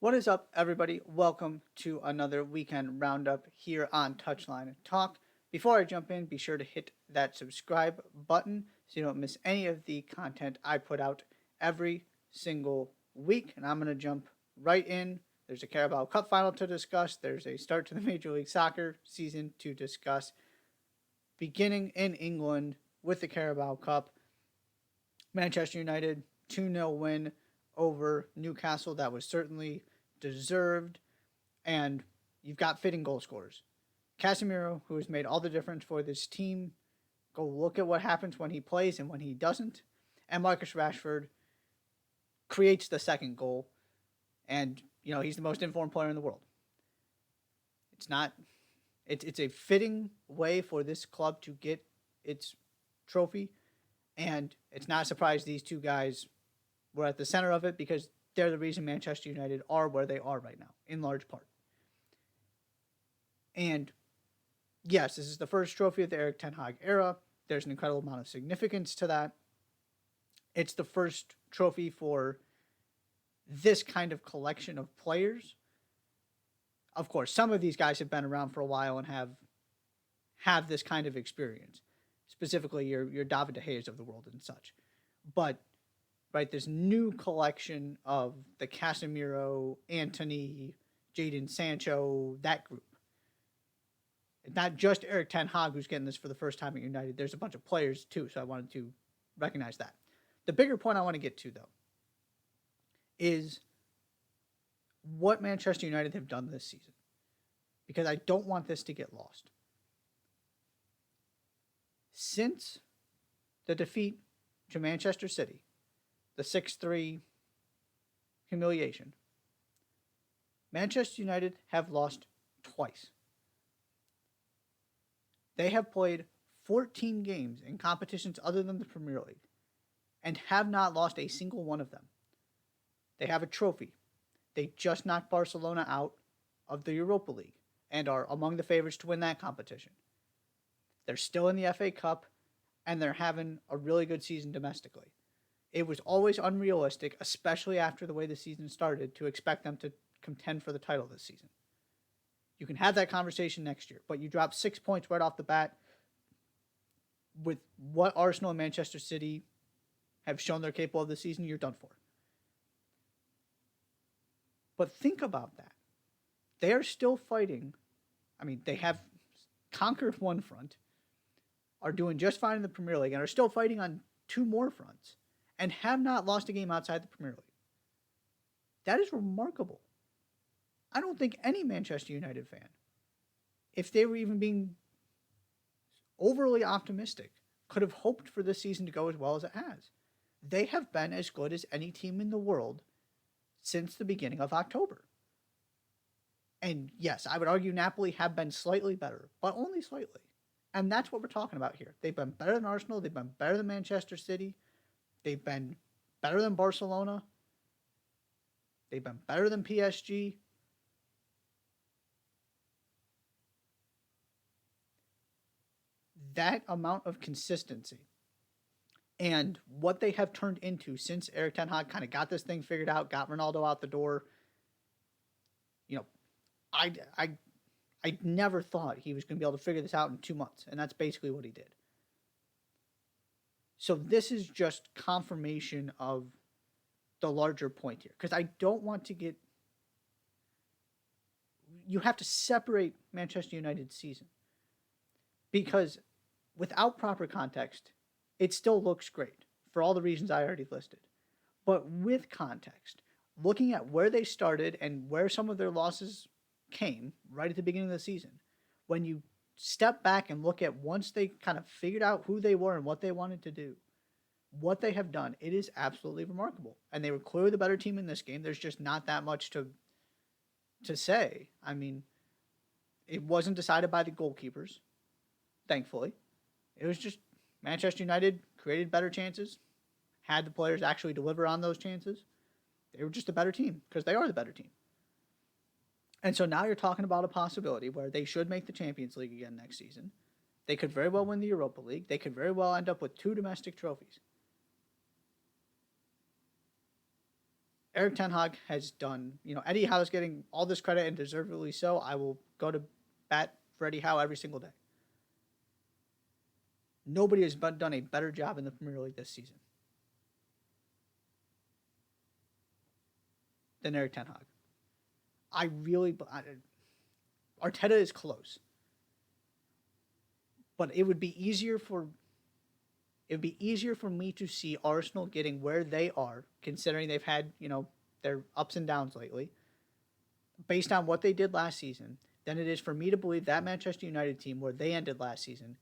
What is up, everybody? Welcome to another weekend roundup here on Touchline Talk. Before I jump in, be sure to hit that subscribe button so you don't miss any of the content I put out every single week. And I'm going to jump right in. There's a Carabao Cup final to discuss, there's a start to the Major League Soccer season to discuss, beginning in England with the Carabao Cup. Manchester United 2-0 win over Newcastle. That was certainly deserved. And you've got fitting goal scorers. Casemiro, who has made all the difference for this team. Go look at what happens when he plays and when he doesn't. And Marcus Rashford creates the second goal. And, he's the most informed player in the world. It's a fitting way for this club to get its trophy. And it's not a surprise these two guys were at the center of it because they're the reason Manchester United are where they are right now, in large part. And yes, this is the first trophy of the Erik Ten Hag era. There's an incredible amount of significance to that. It's the first trophy for this kind of collection of players. Of course, some of these guys have been around for a while and have this kind of experience. Specifically, your David De Gea's of the world and such. But right, this new collection of the Casemiro, Antony, Jadon Sancho, that group. It's not just Erik Ten Hag who's getting this for the first time at United. There's a bunch of players too, so I wanted to recognize that. The bigger point I want to get to, though, is what Manchester United have done this season. Because I don't want this to get lost. Since the defeat to Manchester City, the 6-3 humiliation, Manchester United have lost twice. They have played 14 games in competitions other than the Premier League and have not lost a single one of them. They have a trophy. They just knocked Barcelona out of the Europa League and are among the favorites to win that competition. They're still in the FA Cup, and they're having a really good season domestically. It was always unrealistic, especially after the way the season started, to expect them to contend for the title this season. You can have that conversation next year, but you drop 6 points right off the bat with what Arsenal and Manchester City have shown they're capable of this season, you're done for. But think about that. They are still fighting. I mean, they have conquered one front, are doing just fine in the Premier League, and are still fighting on two more fronts, and have not lost a game outside the Premier League. That is remarkable. I don't think any Manchester United fan, if they were even being overly optimistic, could have hoped for this season to go as well as it has. They have been as good as any team in the world since the beginning of October. And yes, I would argue Napoli have been slightly better, but only slightly. And that's what we're talking about here. They've been better than Arsenal. They've been better than Manchester City. They've been better than Barcelona. They've been better than PSG. That amount of consistency and what they have turned into since Erik Ten Hag kind of got this thing figured out, got Ronaldo out the door. I never thought he was going to be able to figure this out in 2 months, and that's basically what he did. So this is just confirmation of the larger point here, because I don't want to get... You have to separate Manchester United's season, because without proper context, it still looks great for all the reasons I already listed. But with context, looking at where they started and where some of their losses came right at the beginning of the season, when you step back and look at once they kind of figured out who they were and what they wanted to do, what they have done, it is absolutely remarkable. And they were clearly the better team in this game. There's just not that much to say. I mean, it wasn't decided by the goalkeepers, thankfully. It was just Manchester United created better chances, had the players actually deliver on those chances. They were just a better team because they are the better team. And so now you're talking about a possibility where they should make the Champions League again next season. They could very well win the Europa League. They could very well end up with 2 domestic trophies. Eric Ten Hag has done, Eddie Howe's getting all this credit and deservedly so. I will go to bat for Eddie Howe every single day. Nobody has done a better job in the Premier League this season than Eric Ten Hag. Arteta is close, but it would be easier for me to see Arsenal getting where they are, considering they've had, their ups and downs lately, based on what they did last season, than it is for me to believe that Manchester United team, where they ended last season,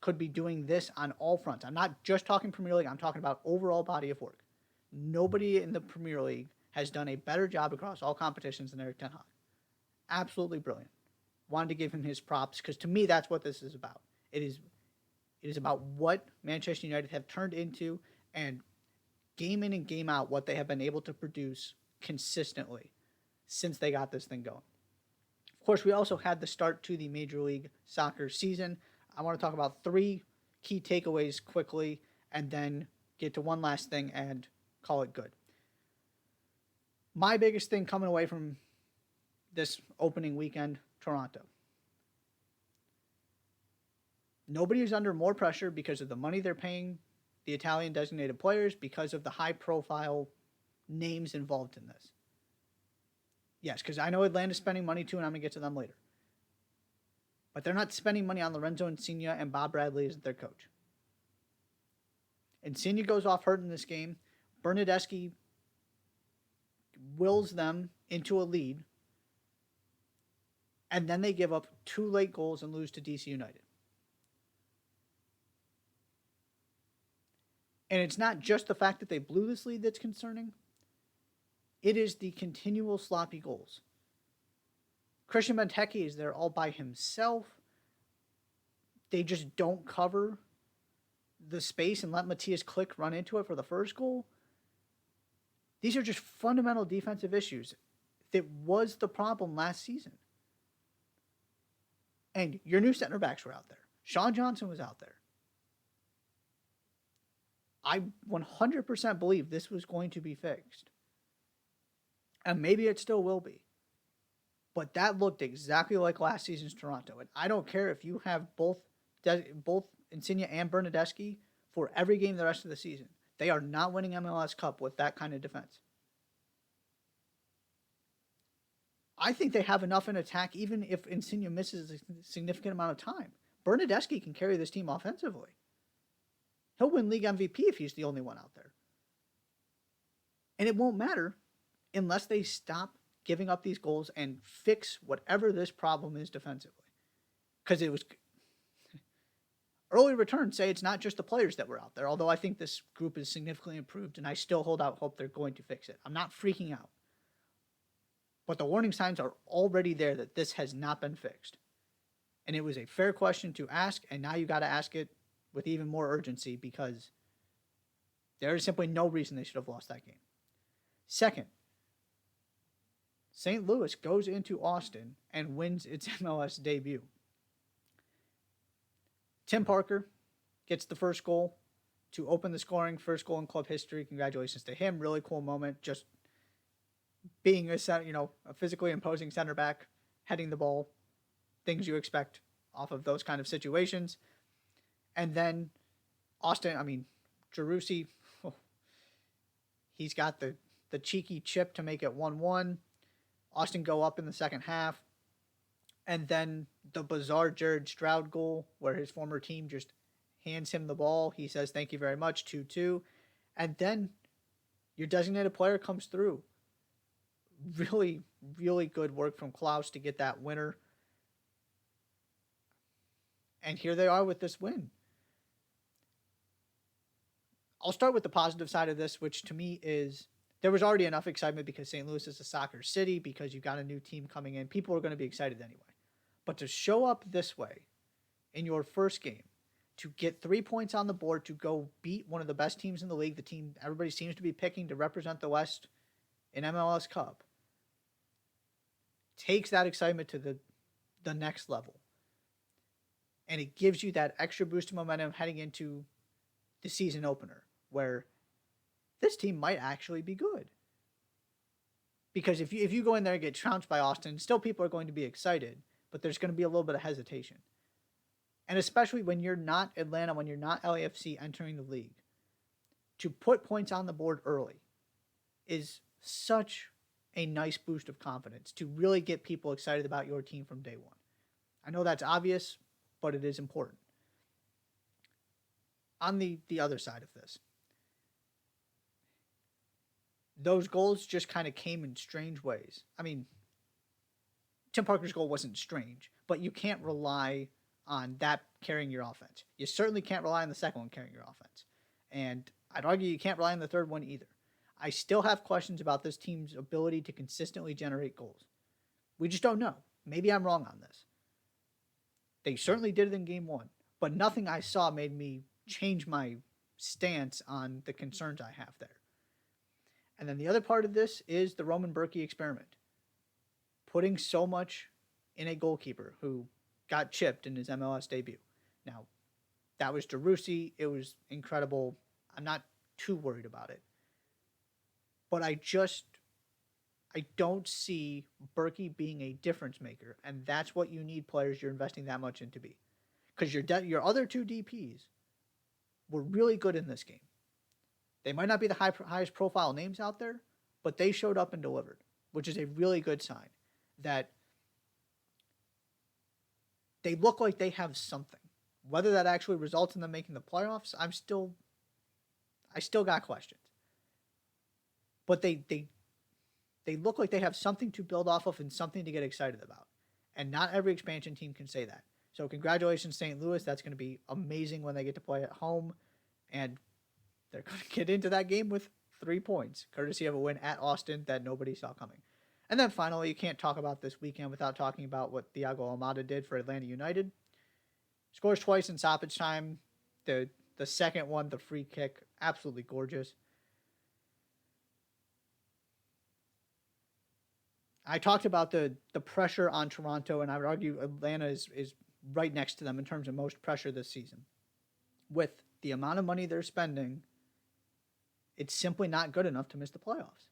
could be doing this on all fronts. I'm not just talking Premier League, I'm talking about overall body of work. Nobody in the Premier League has done a better job across all competitions than Eric Ten Hag. Absolutely brilliant. Wanted to give him his props, because to me, that's what this is about. It is about what Manchester United have turned into, and game in and game out what they have been able to produce consistently since they got this thing going. Of course, we also had the start to the Major League Soccer season. I want to talk about 3 key takeaways quickly, and then get to one last thing and call it good. My biggest thing coming away from this opening weekend, Toronto. Nobody is under more pressure because of the money they're paying the Italian designated players, because of the high-profile names involved in this. Yes, because I know Atlanta's spending money too, and I'm going to get to them later. But they're not spending money on Lorenzo Insigne, and Bob Bradley isn't their coach. Insigne goes off hurt in this game. Bernadeschi wills them into a lead, and then they give up 2 late goals and lose to DC United. And it's not just the fact that they blew this lead that's concerning. It is the continual sloppy goals. Christian Benteke is there all by himself. They just don't cover the space and let Matthias Klick run into it for the first goal. These are just fundamental defensive issues that was the problem last season. And your new center backs were out there. Sean Johnson was out there. I 100% believe this was going to be fixed. And maybe it still will be. But that looked exactly like last season's Toronto. And I don't care if you have both Insigne and Bernadeschi for every game the rest of the season. They are not winning MLS Cup with that kind of defense. I think they have enough in attack, even if Insigne misses a significant amount of time. Bernadeschi can carry this team offensively. He'll win league MVP if he's the only one out there. And it won't matter unless they stop giving up these goals and fix whatever this problem is defensively. Because it was... Early returns say it's not just the players that were out there, although I think this group is significantly improved, and I still hold out hope they're going to fix it. I'm not freaking out. But the warning signs are already there that this has not been fixed. And it was a fair question to ask, and now you got to ask it with even more urgency, because there is simply no reason they should have lost that game. Second, St. Louis goes into Austin and wins its MLS debut. Tim Parker gets the first goal to open the scoring, first goal in club history. Congratulations to him. Really cool moment. Just being a physically imposing center back, heading the ball, things you expect off of those kind of situations. And then Jerussi, he's got the cheeky chip to make it 1-1. Austin go up in the second half. And then the bizarre Jared Stroud goal, where his former team just hands him the ball. He says, "Thank you very much," 2-2. And then your designated player comes through. Really, really good work from Klaus to get that winner. And here they are with this win. I'll start with the positive side of this, which to me is, there was already enough excitement because St. Louis is a soccer city, because you've got a new team coming in. People are going to be excited anyway. But to show up this way in your first game, to get 3 points on the board, to go beat one of the best teams in the league, the team everybody seems to be picking to represent the West in MLS Cup, takes that excitement to the next level. And it gives you that extra boost of momentum heading into the season opener, where this team might actually be good. Because if you go in there and get trounced by Austin, still people are going to be excited, but there's going to be a little bit of hesitation. And especially when you're not Atlanta, when you're not LAFC entering the league, to put points on the board early is such a nice boost of confidence to really get people excited about your team from day one. I know that's obvious, but it is important. On the other side of this, those goals just kind of came in strange ways. I mean, Tim Parker's goal wasn't strange, but you can't rely on that carrying your offense. You certainly can't rely on the second one carrying your offense. And I'd argue you can't rely on the third one either. I still have questions about this team's ability to consistently generate goals. We just don't know. Maybe I'm wrong on this. They certainly did it in game one, but nothing I saw made me change my stance on the concerns I have there. And then the other part of this is the Roman Berkey experiment. Putting so much in a goalkeeper who got chipped in his MLS debut. Now, that was DeRussi. It was incredible. I'm not too worried about it. But I don't see Berkey being a difference maker, and that's what you need players you're investing that much in to be. Because your other two DPs were really good in this game. They might not be the highest profile names out there, but they showed up and delivered, which is a really good sign that they look like they have something. Whether that actually results in them making the playoffs, I still got questions. But they look like they have something to build off of and something to get excited about. And not every expansion team can say that. So congratulations, St. Louis. That's going to be amazing when they get to play at home. And they're going to get into that game with 3 points, courtesy of a win at Austin that nobody saw coming. And then finally, you can't talk about this weekend without talking about what Thiago Almada did for Atlanta United. Scores twice in stoppage time. The second one, the free kick, absolutely gorgeous. I talked about the pressure on Toronto, and I would argue Atlanta is right next to them in terms of most pressure this season. With the amount of money they're spending, it's simply not good enough to miss the playoffs.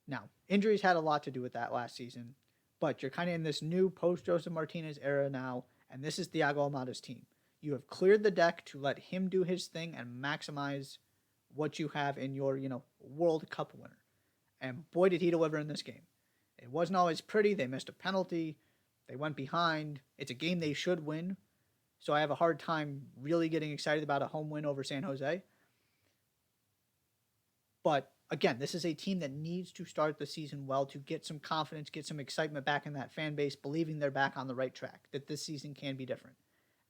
Now, injuries had a lot to do with that last season, but you're kind of in this new post-Joseph Martinez era now, and this is Thiago Almada's team. You have cleared the deck to let him do his thing and maximize what you have in your, World Cup winner. And boy, did he deliver in this game. It wasn't always pretty. They missed a penalty. They went behind. It's a game they should win. So I have a hard time really getting excited about a home win over San Jose. But again, this is a team that needs to start the season well to get some confidence, get some excitement back in that fan base, believing they're back on the right track, that this season can be different.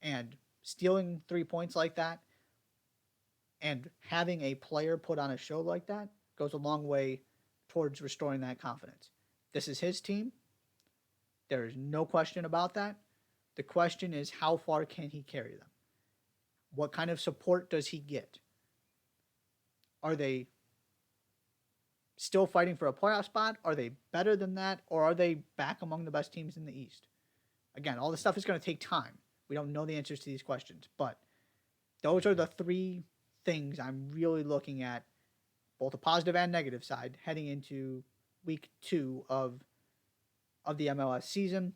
And stealing 3 points like that and having a player put on a show like that goes a long way towards restoring that confidence. This is his team. There is no question about that. The question is, how far can he carry them? What kind of support does he get? Are they still fighting for a playoff spot? Are they better than that? Or are they back among the best teams in the East? Again, all this stuff is going to take time. We don't know the answers to these questions, but those are the 3 things I'm really looking at, both the positive and negative side, heading into week 2 of the MLS season.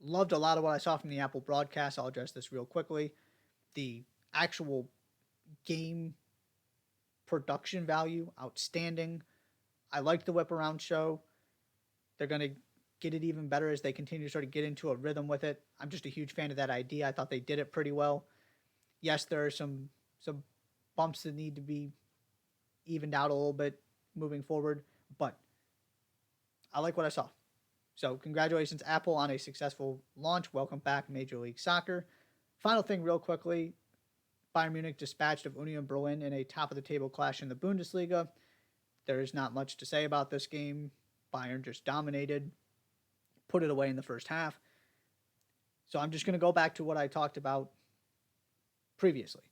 Loved a lot of what I saw from the Apple broadcast. I'll address this real quickly. The actual game production value, outstanding. I liked the whip around show. They're going to get it even better as they continue to sort of get into a rhythm with it. I'm just a huge fan of that idea. I thought they did it pretty well. Yes, there are some bumps that need to be evened out a little bit moving forward, but I like what I saw. So congratulations, Apple, on a successful launch. Welcome back, Major League Soccer. Final thing real quickly. Bayern Munich dispatched of Union Berlin in a top-of-the-table clash in the Bundesliga. There is not much to say about this game. Bayern just dominated, put it away in the first half. So I'm just going to go back to what I talked about previously.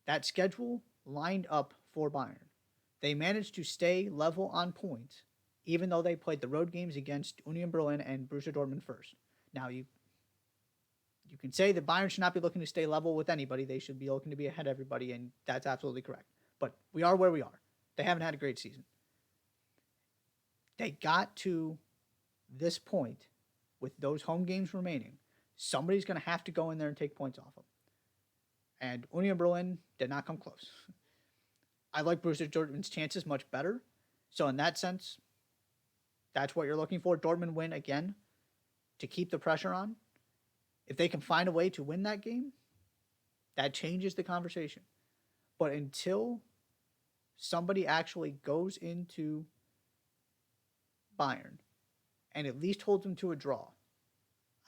That schedule lined up for Bayern. They managed to stay level on points, even though they played the road games against Union Berlin and Borussia Dortmund first. Now, you can say that Bayern should not be looking to stay level with anybody. They should be looking to be ahead of everybody, and that's absolutely correct. But we are where we are. They haven't had a great season. They got to this point with those home games remaining. Somebody's going to have to go in there and take points off them. And Union Berlin did not come close. I like Borussia Dortmund's chances much better. So in that sense, that's what you're looking for. Dortmund win again to keep the pressure on. If they can find a way to win that game, that changes the conversation. But until somebody actually goes into Bayern and at least holds them to a draw,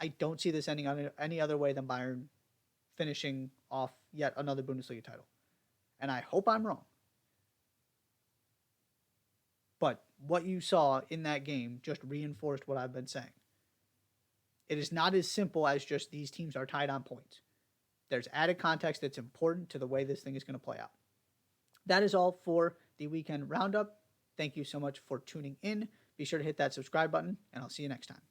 I don't see this ending on any other way than Bayern finishing off yet another Bundesliga title. And I hope I'm wrong. But what you saw in that game just reinforced what I've been saying. It is not as simple as just these teams are tied on points. There's added context that's important to the way this thing is going to play out. That is all for the weekend roundup. Thank you so much for tuning in. Be sure to hit that subscribe button, and I'll see you next time.